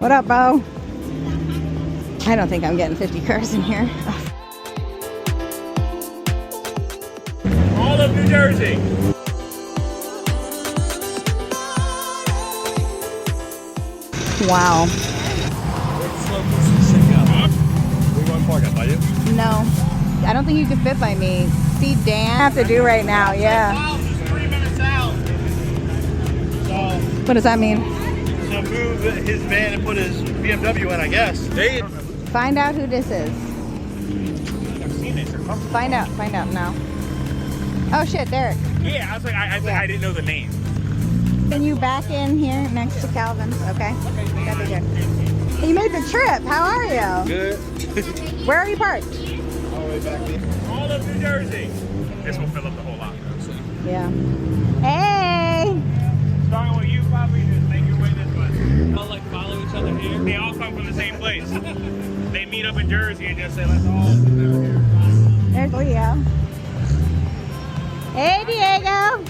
What up, Bo? I don't think I'm getting 50 cars in here. All of New Jersey. Wow. We going park up by you? No, I don't think you can fit by me. See, Dan, I have to do right now. Yeah. Just 3 minutes out. So What does that mean? to move his van and put his BMW in, I guess. Find out who this is. I've seen it. Find out now. Oh shit, Derek. Yeah, I was like, I didn't know the name. Can you back in here next to Calvin's? Okay. That'd be good. You made the trip. How are you? Good. Where are you parked? All the way back there. All of New Jersey. This will fill up the whole lot. Yeah. Hey. Starting with you, probably just make your way this way. All like follow each other here. They all come from the same place. They meet up in Jersey and just say, let's all sit down here. There's Leo. Hey, Diego.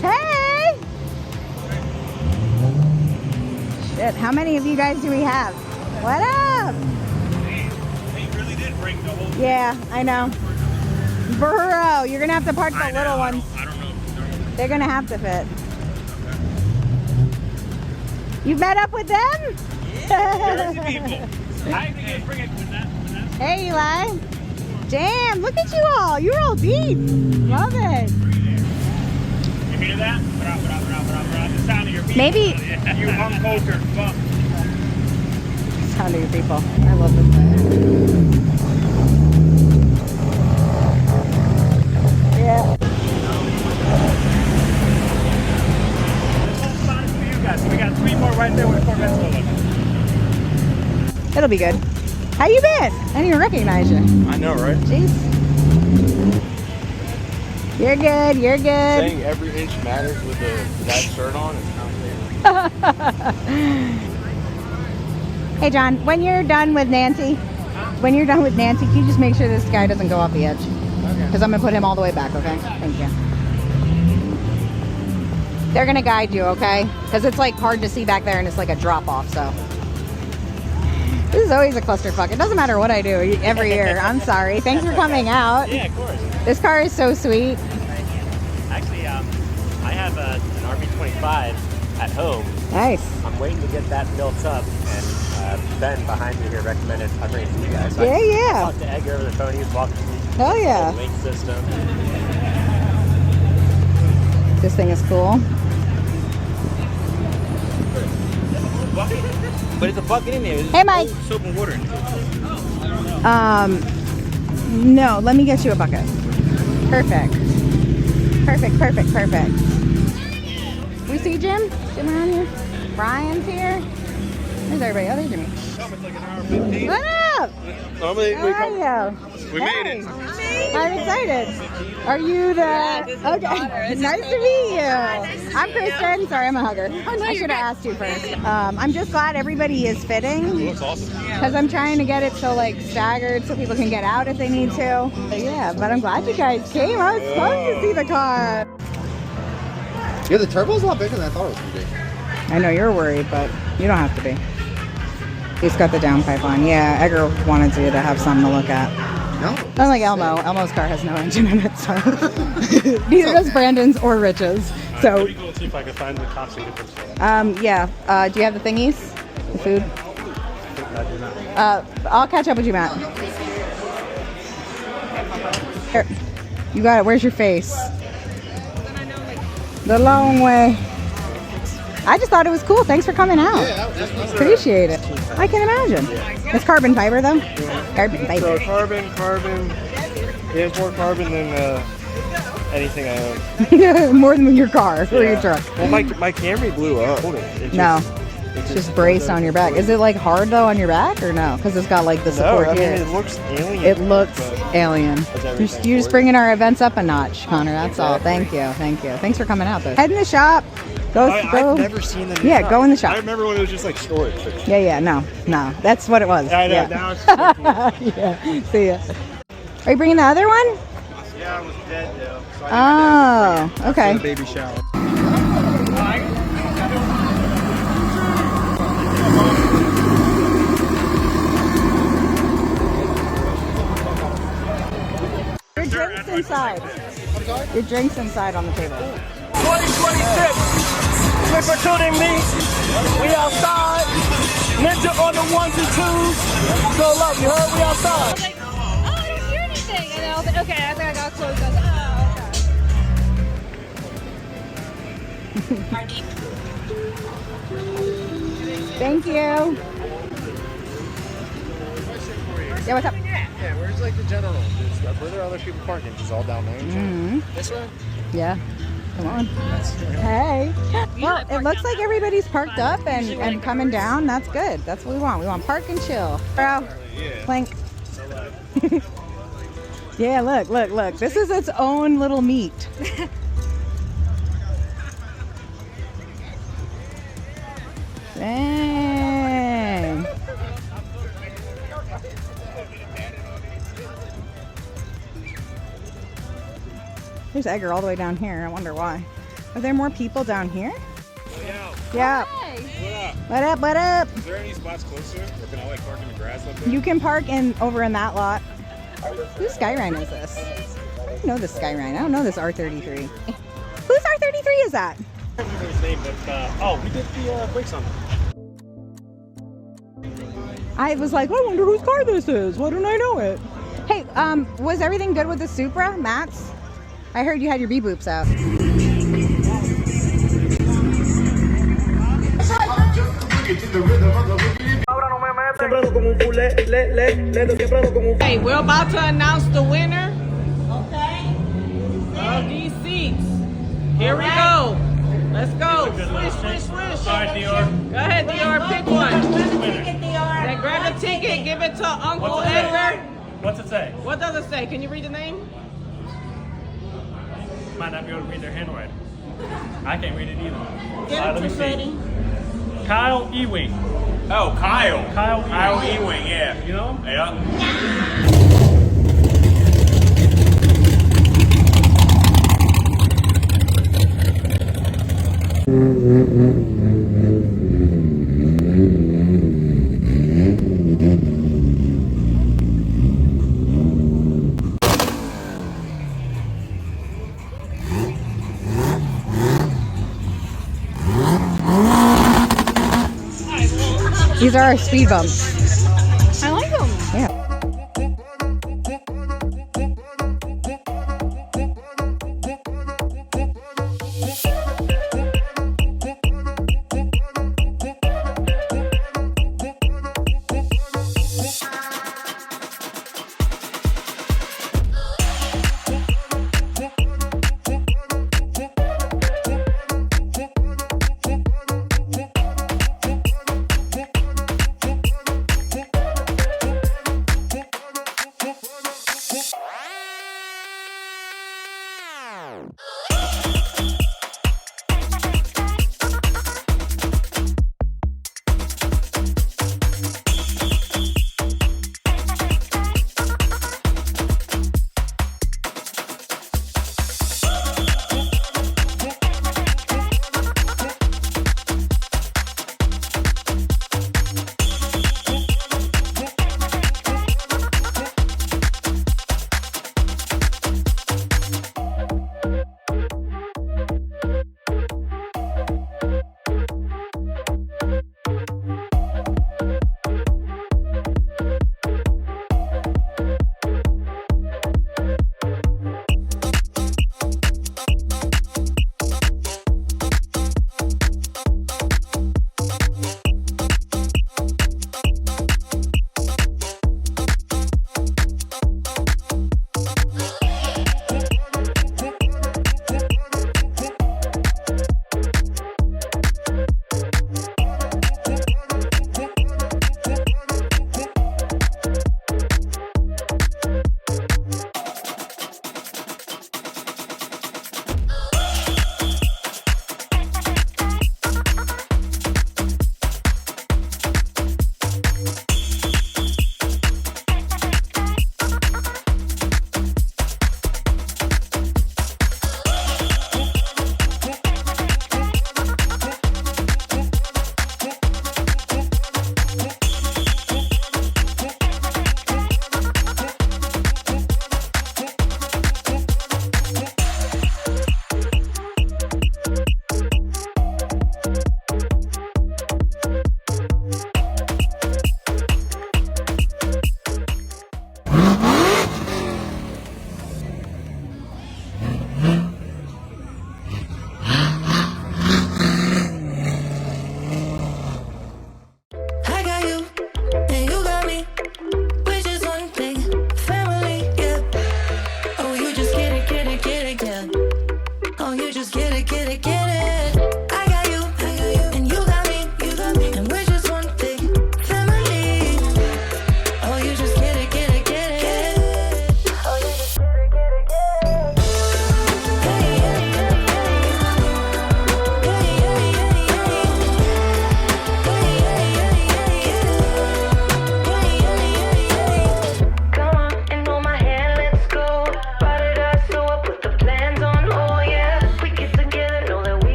Hey. Shit, how many of you guys do we have? What up? They really did bring the whole. Yeah, I know. Bro, you're gonna have to park the little ones. I don't know. They're gonna have to fit. You met up with them? Jersey people. I think they bring it with that. Hey, Eli. Damn, look at you all. You're all deep. Love it. You hear that? The sound of your people. Maybe. You uncultured fuck. Sound of your people. I love this guy. Yeah. We got 3 more right there with Corvette's logo. It'll be good. How you been? I didn't even recognize you. I know, right? Jeez. You're good. You're good. Saying every inch matters with that shirt on is not fair. Hey, John, when you're done with Nancy, can you just make sure this guy doesn't go off the edge? Because I'm going to put him all the way back, okay? Thank you. They're going to guide you, okay? Because it's like hard to see back there and it's like a drop off, so. This is always a clusterfuck. It doesn't matter what I do every year. I'm sorry. Thanks for coming out. Yeah, of course. This car is so sweet. Actually, I have an RB25 at home. Nice. I'm waiting to get that built up, and Ben behind me here recommended I bring it to you guys. So Yeah, yeah. I talked to Edgar over the phone. He was walking through Hell yeah. the link system. This thing is cool. But it's a bucket in there. Hey, Mike. Soap and water in there. No, let me get you a bucket. Perfect. Perfect. We see Jim? Jim around here? Brian's here? Where's everybody? Oh, there's Jimmy. It's like an hour 15. What up? Normally How are you? we made it. I'm excited. Are you the... Okay. Nice to meet you. I'm Kristen. Sorry, I'm a hugger. I should have asked you first. I'm just glad everybody is fitting. It looks awesome. Because I'm trying to get it so like staggered so people can get out if they need to. But yeah, but I'm glad you guys came. I was pumped to see the car. Yeah, the turbo's a lot bigger than I thought it was going to be. I know you're worried, but you don't have to be. He's got the downpipe on. Yeah, Edgar wanted you to have something to look at. No. Unlike Elmo. Elmo's car has no engine in it, so. Neither does Brandon's or Rich's. So, Let me go see if I can find the constant difference. yeah. Do you have the thingies? The food? I'll catch up with you, Matt. Here. You got it. Where's your face? The long way. I just thought it was cool. Thanks for coming out. Yeah, that's Appreciate it. I can imagine. It's carbon fiber, though? Carbon So fiber. carbon, import carbon, then anything I own. More than your car or your truck. Well, my Camry blew up. It No. It's just braced on your back. Is it like hard though on your back or no? Because it's got like the No, support I mean, here. it looks alien. It looks but alien. everything You're just for bringing our events up a notch, Connor. That's all. Thank you. Thanks for coming out though. Head in the shop. Go. I've never seen them. Yeah, go in the shop. I remember when it was just like storage. Yeah. No. That's what it was. I know, Yeah. now it's just like, Yeah. See ya. Are you bringing the other one? yeah, I was dead though. So I Oh, okay. baby shower. Your drinks inside. Your drinks inside on the table. 2026. Flipper tuning meet. We outside. Ninja on the ones and twos. So love, you heard? We outside. I was like, oh, I don't hear anything. And then I was like, okay, I think I got close. I was like, oh, okay. Thank you. Yeah, what's up? Yeah, where's like the general? Where are other people parking? Just all down there? This way? Yeah. Come on. Hey. Well, it looks like everybody's parked up and coming down. That's good. That's what we want. We want park and chill. Bro. Plank. Yeah, look. This is its own little meet. Dang. There's Edgar all the way down here. I wonder why. Are there more people down here? Yeah. What up? What up? Is there any spots closer? Or can I like park in the grass up there? You can park over in that lot. Whose Skyrhino is this? I don't know this Skyrhino. I don't know this R33. Whose R33 is that? I don't remember his name, but oh, we did the brakes on him. I was like, I wonder whose car this is. Why don't I know it? Hey, was everything good with the Supra, Matt's? I heard you had your beep-boops out. Hey, we're about to announce the winner. Okay. Of these seats. Here we go. Let's go. Swish. All right, Dior. Go ahead, Dior. Pick one. Winner. Then grab the ticket. Give it to Uncle What's it say? Edgar. What's it say? What does it say? Can you read the name? Might not be able to read their handwriting. I can't read it either. Get it, Freddie. Kyle Ewing. Oh, Kyle. Kyle Ewing, yeah. You know him? Yeah. These are our speed bumps.